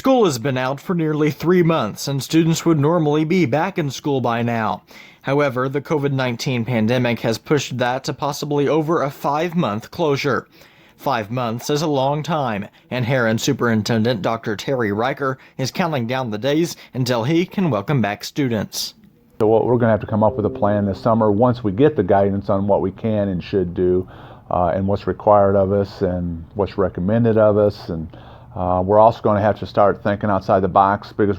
School has been out for nearly 3 months, and students would normally be back in school by now. However, the COVID-19 pandemic has pushed that to possibly over a 5-month closure. 5 months is a long time, and Heron Superintendent Dr. Terry Riker is counting down the days until he can welcome back students. So we're going to have to come up with a plan this summer once we get the guidance on what we can and should do and what's required of us and what's recommended of us. And we're also going to have to start thinking outside the box because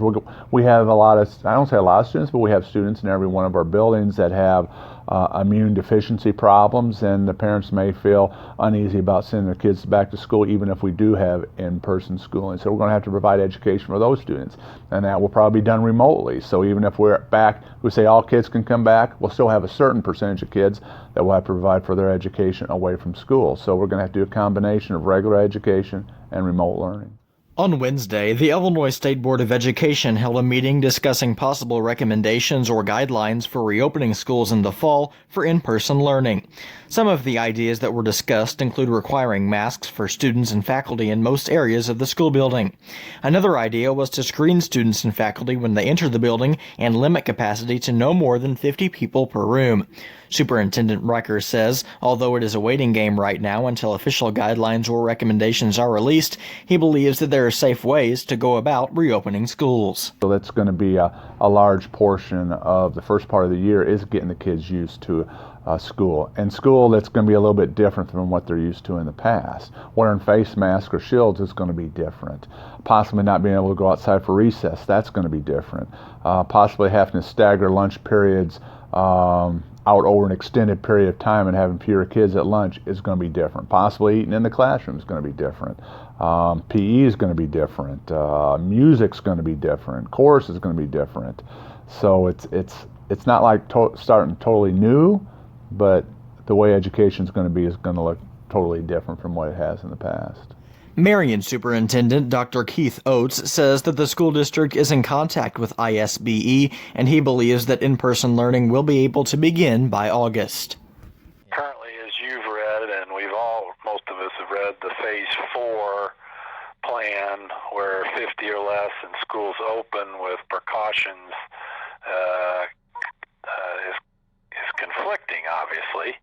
we have a lot of, I don't say a lot of students, but we have students in every one of our buildings that have immune deficiency problems, and the parents may feel uneasy about sending their kids back to school even if we do have in-person schooling. So we're going to have to provide education for those students, and that will probably be done remotely. So even if we're back, we say all kids can come back, we'll still have a certain percentage of kids that we'll have to provide for their education away from school. So we're going to have to do a combination of regular education and remote learning. On Wednesday, the Illinois State Board of Education held a meeting discussing possible recommendations or guidelines for reopening schools in the fall for in-person learning. Some of the ideas that were discussed include requiring masks for students and faculty in most areas of the school building. Another idea was to screen students and faculty when they enter the building and limit capacity to no more than 50 people per room. Superintendent Riker says, although it is a waiting game right now until official guidelines or recommendations are released, he believes that there are safe ways to go about reopening schools. So that's going to be a large portion of the first part of the year is getting the kids used to school. And school that's going to be a little bit different from what they're used to in the past. Wearing face masks or shields is going to be different. Possibly not being able to go outside for recess, that's going to be different. Possibly having to stagger lunch periods out over an extended period of time and having fewer kids at lunch is going to be different. Possibly eating in the classroom is going to be different. PE is going to be different. Music's going to be different. Chorus is going to be different. So it's not like starting totally new, but the way education is going to be is going to look totally different from what it has in the past. Marion Superintendent Dr. Keith Oates says that the school district is in contact with ISBE, and he believes that in-person learning will be able to begin by August. Currently, as you've read, and most of us have read, the Phase 4 plan where 50 or less and schools open with precautions is conflicting, obviously.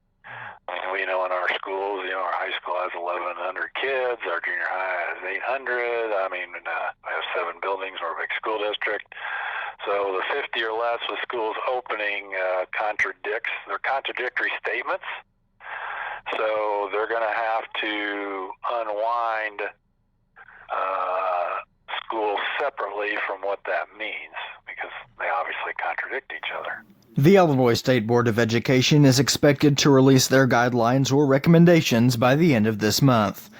I mean, we know in our schools, our high school has 1,100 kids, our junior high has 800. I mean, we have 7 buildings, we're a big school district. So the 50 or less with schools opening they're contradictory statements. So they're going to have to unwind schools separately from what that means, because they obviously contradict each other. The Illinois State Board of Education is expected to release their guidelines or recommendations by the end of this month.